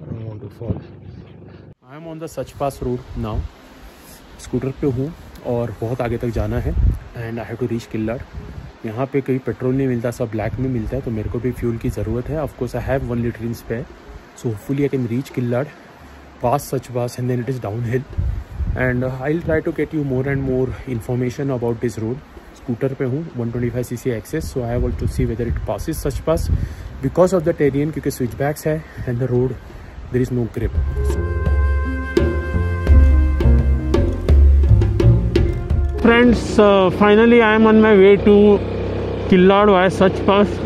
don't want to fall. I am on the Sach Pass road now. Scooter पे हूँ और बहुत आगे तक जाना है and I have to reach Killar. यहाँ पे कहीं पेट्रोल नहीं मिलता, सब ब्लैक में मिलता है, तो मेरे को भी फ्यूल की ज़रूरत है। Of course I have 1 litre in spare, so hopefully I can reach Killar pass Sach pass and then it is down hill and I will try to get you more and more information about this road. Scooter पे हूँ 125cc Access, so I have to see whether it passes Sach pass because of the terrain, क्योंकि स्विच बैक्स है and the road there is no grip. Friends, finally I am on my way to Killar via Sach pass.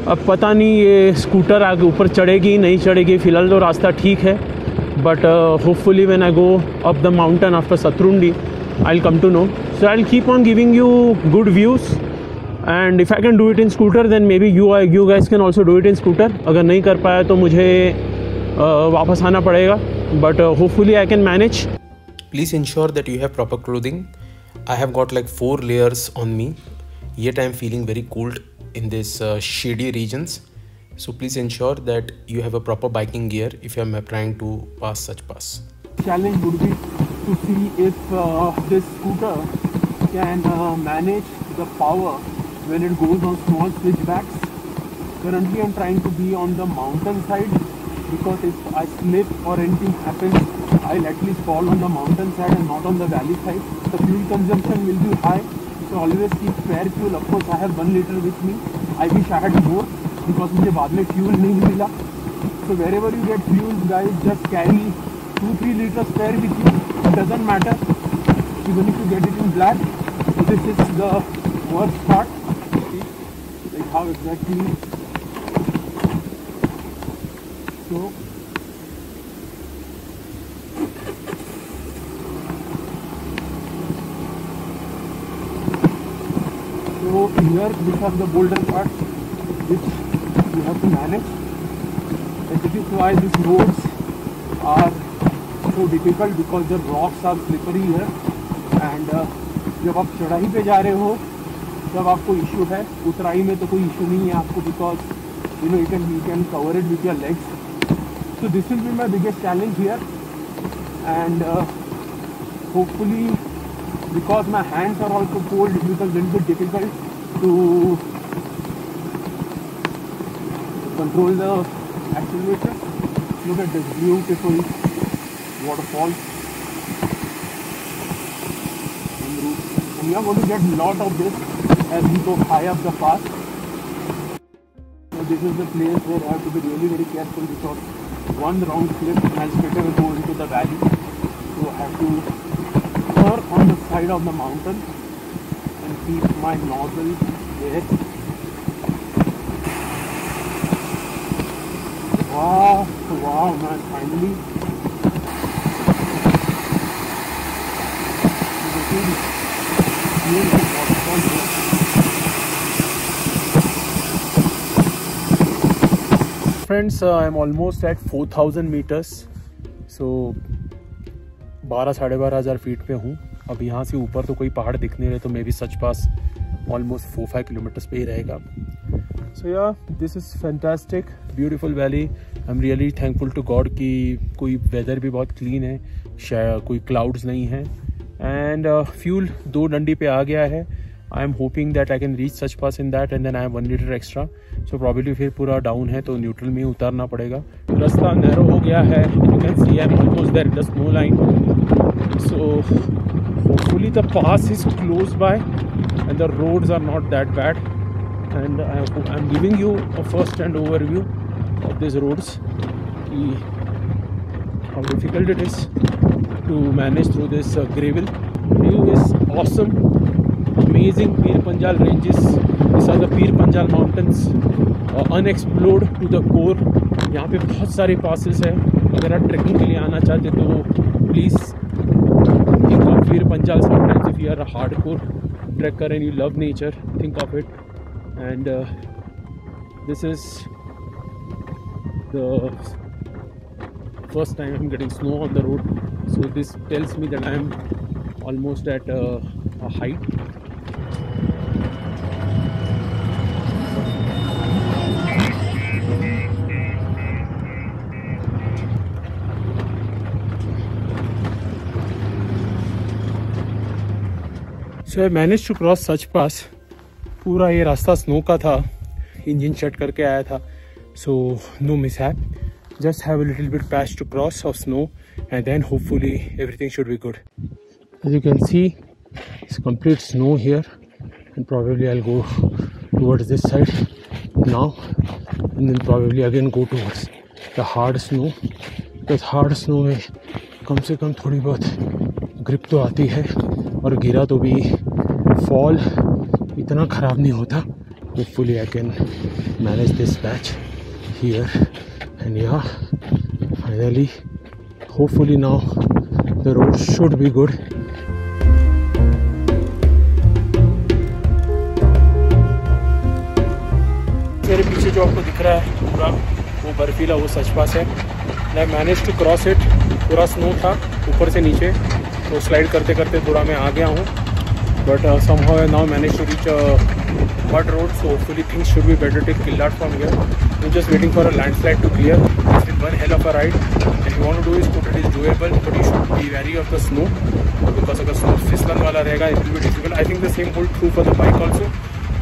अब पता नहीं ये scooter आगे ऊपर चढ़ेगी नहीं चढ़ेगी, फ़िलहाल तो रास्ता ठीक है, but hopefully when I go up the mountain after Satrundi I will come to know. So I will keep on giving you good views and if I can do it in scooter then maybe you guys can also do it in scooter. अगर नहीं कर पाया तो मुझे वापस आना पड़ेगा, but hopefully I can manage. Please ensure that you have proper clothing. I have got like 4 layers on me, yet I am feeling very cold in this shady regions. So please ensure that you have a proper biking gear if you are trying to pass such pass. Challenge would be to see if this scooter can manage the power when it goes on small switchbacks. Currently I'm trying to be on the mountain side, because if I slip or anything happens, I'll at least fall on the mountain side and not on the valley side. The fuel consumption will be high, so always keep spare fuel. Of course I have 1 liter with me. I wish I had more because मुझे बाद में fuel नहीं मिला. So wherever you get fuel, guys, just carry 2-3 liters spare with you. It doesn't matter even if you get it in black. So this is the worst part. See, like how exactly. So here these are the boulder parts which you have to manage, and this is why these roads are so difficult because the rocks are slippery here and जब आप चढ़ाई पे जा रहे हो तब आपको issue है, उतराई में तो कोई इशू नहीं है आपको, because you know you can cover it with your legs. So this will be my biggest challenge here, and hopefully because my hands are also cold it becomes a little bit difficult to control the acceleration. Look at this beautiful waterfall on the roof, and we are going to get a lot of this as we go high up the pass. So this is the place where I have to be really very careful, because one wrong slip and I'll straight away go into the valley. So I have to err on the side of the mountain and keep my nozzle there. Wow man, finally. Friends, I am almost at 4000 meters. So 12,500 feet पे हूँ। अब यहाँ से ऊपर तो कोई पहाड़ दिख नहीं रहे, तो maybe Sach pass almost 4-5 kilometres पे ही रहेगा। So yeah this is fantastic beautiful valley. I am really thankful to God कि कोई वेदर भी बहुत क्लीन है, शायद कोई क्लाउड्स नहीं है, एंड फ्यूल 2 डंडी पे आ गया है। I am hoping that I can reach Sach pass in that, and then I have 1 litre extra. So probably फिर पूरा डाउन है तो न्यूट्रल में उतारना पड़ेगा। रास्ता नैरो हो गया है, you can see I am almost there, the snow line. So hopefully the pass is close by and the roads are not that bad, and I am giving you a first hand overview of this roads, how difficult it is to manage through this gravel. View is awesome, amazing. Pir Panjal ranges, these are the Pir Panjal mountains, unexplored to the core. यहाँ पे बहुत सारे passes हैं। अगर आप trekking के लिए आना चाहते तो please think of Pir Panjal sometimes if you are a hardcore trekker and you love nature, think of it. And this is the first time I'm getting snow on the road, so this tells me that I am almost at a height. So I manage to cross Sach pass. पूरा ये रास्ता snow का था, engine shut करके आया था, so no mishap, just have a little bit patch to cross of snow and then hopefully everything should be good. As you can see, it's complete snow here and probably I'll go towards this side now and then probably again go towards the hard snow, because hard snow में कम से कम थोड़ी बहुत grip तो आती है और गिरा तो भी फॉल इतना ख़राब नहीं होता। Hopefully I can manage this patch here. And yeah, finally, hopefully now the road should be good. मेरे पीछे जो आपको दिख रहा है पूरा वो बर्फीला वो सच पास है। I managed to cross it, पूरा स्नो था ऊपर से नीचे, तो स्लाइड करते करते थोड़ा मैं आ गया हूँ, but somehow I now managed to reach a mud road, so hopefully things should be better till Killard from here. I'm just waiting for a landslide to clear. It's been one hell of a ride. If you want to do this scooter, it is doable, but you should be wary of the snow, because अगर snow फिसलन वाला रहेगा, it will be difficult. I think the same holds true for the bike also,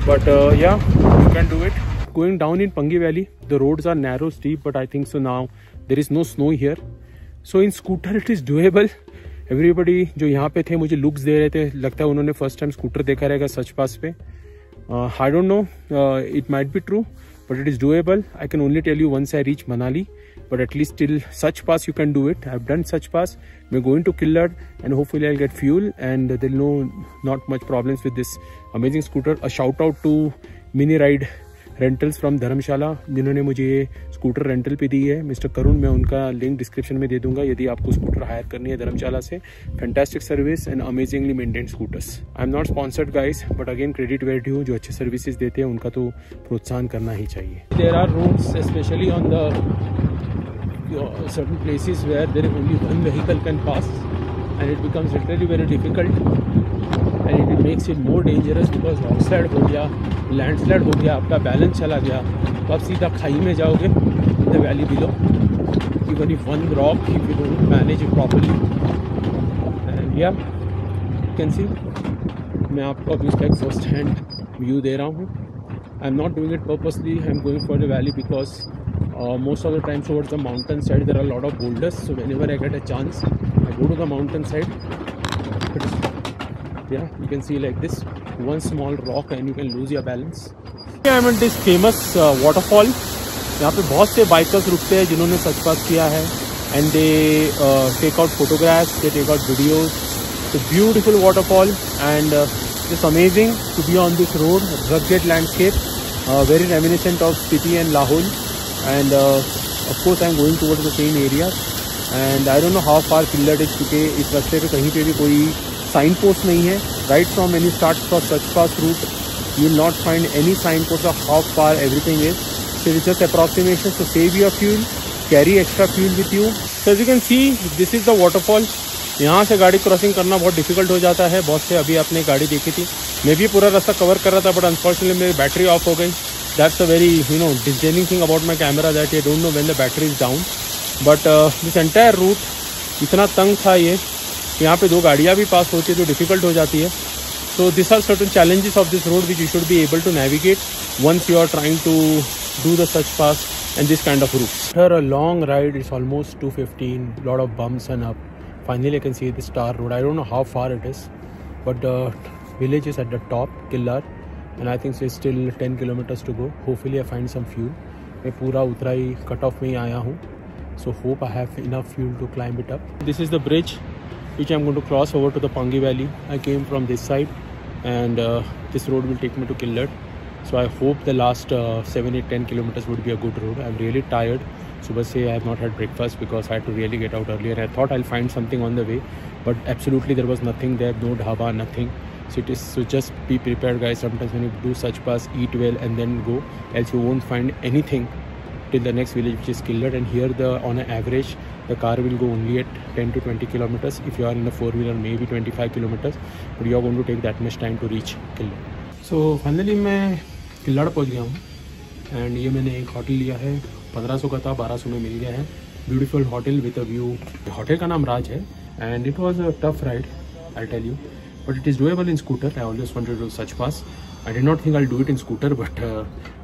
but yeah, you can do it. Going down in Pangi Valley, the roads are narrow, steep, but I think so now there is no snow here, so in scooter it is doable. Everybody जो यहाँ पे थे मुझे looks दे रहे थे, लगता है उन्होंने फर्स्ट टाइम स्कूटर देखा रहेगा सच पास पे। I don't know, it might be true, but it is doable. I can only tell you once I reach Manali, but at least till Sach Pass you can do it. I've done Sach Pass. We're going to Killard and hopefully I'll get fuel and there'll not much problems with this amazing scooter. A shout out to Mini Ride rentals from Dharamshala, जिन्होंने मुझे ये scooter rental पे दी है, mister करुण। मैं उनका link description में दे दूंगा यदि आपको स्कूटर हायर करनी है धर्मशाला से। Fantastic service and amazingly maintained scooters. I am not sponsored guys, but again credit where due, जो अच्छे सर्विसेज देते हैं उनका तो प्रोत्साहन करना ही चाहिए। There are roads specially on the certain places where there only one vehicle can pass and it becomes literally very difficult and it makes it more dangerous because rockslide हो गया, लैंडस्लाइड हो गया, आपका बैलेंस चला गया तो आप सीधा खाई में जाओगे, the valley below, even if one rock, if you don't manage it properly. And yeah, you can see मैं आपको अभी इसका एक फर्स्ट हैंड व्यू दे रहा हूँ। आई am not doing it purposely, I am going for the valley because most of the time towards the mountain side there are a lot of boulders, so whenever I get a chance I go to the mountain side. Yeah, you can see like this one small rock and you can lose your balance. I'm at this famous waterfall. यहाँ पे बहुत से bikers रुकते हैं जिन्होंने सच पास किया है and they take out photographs, they take out videos. It's a beautiful waterfall and it's amazing to be on this road, rugged landscape, very reminiscent of Spiti and Lahore. And of course I'm going towards the same area and I don't know how far Killard is, क्योंकि इस रास्ते पे कहीं पे भी कोई sign post नहीं है। Right from when you start from Sach Pass route, you will not find any sign post of how far everything is. So it's just approximation. So save your fuel, carry extra fuel with you. So as you can see, this is the waterfall. यहाँ से गाड़ी crossing करना बहुत difficult हो जाता है। बहुत से अभी आपने गाड़ी देखी थी, मैं भी पूरा रास्ता कवर कर रहा था, बट अनफॉर्चुनेटली मेरी बैटरी ऑफ हो गई। That's a very disjoining thing about my camera, that I don't know when the battery is down. But this entire route इतना तंग था ये, यहाँ पे दो गाड़ियाँ भी पास होती है तो डिफिकल्ट हो जाती है। So this are certain challenges of this road which you should be able to navigate once you are trying to do the Sach Pass and this kind of route. After a long ride, it's almost 2:15, lot of bumps and up. Finally I can see the Star Road. I don't know how far it is, but the village is at the top, Killard, and I think it's still 10 kilometers to go. Hopefully I find some fuel. मैं पूरा उतराई cut off में ही आया हूँ, so hope I have enough fuel to climb it up. This is the bridge which I'm going to cross over to the Pangi Valley. I came from this side and this road will take me to Killard. So I hope the last 7, 8, 10 kilometers would be a good road. I'm really tired. Subah se I have not had breakfast because I had to really get out earlier. I thought I'll find something on the way, but absolutely there was nothing there, no dhaba, nothing. So just be prepared, guys. Sometimes when you do Sach Pass, eat well and then go, else you won't find anything till the next village, which is Killard. And here on an average the car will go only at 10 to 20 kilometers. If you are in a 4-wheeler, maybe 25 kilometers, but you are going to take that much time to reach Killard. So finally मैं किल्लाड़ पहुंच गया हूँ and ये मैंने एक hotel लिया है, 1500 का था, 1200 में मिल गया है। Beautiful hotel with a view. Hotel का नाम राज है and it was a tough ride, I tell you, but it is doable in scooter. I always wanted to do such pass. I did not think I'll do it in scooter, but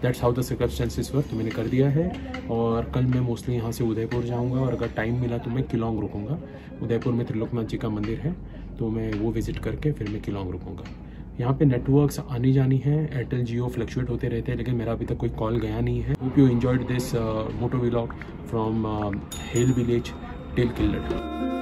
that's how the circumstances were. तो मैंने कर दिया है और कल मैं mostly यहाँ से उदयपुर जाऊँगा और अगर टाइम मिला तो मैं किलोंग रुकूँगा। उदयपुर में त्रिलोकनाथ जी का मंदिर है तो मैं वो विज़िट करके फिर मैं किलोंग रुकूँगा। यहाँ पे नेटवर्क्स आनी जानी है, एयरटेल जियो फ्लक्चुएट होते रहते हैं, लेकिन मेरा अभी तक कोई कॉल गया नहीं है। Hope you enjoyed this moto vlog from Hail village till किल्लट।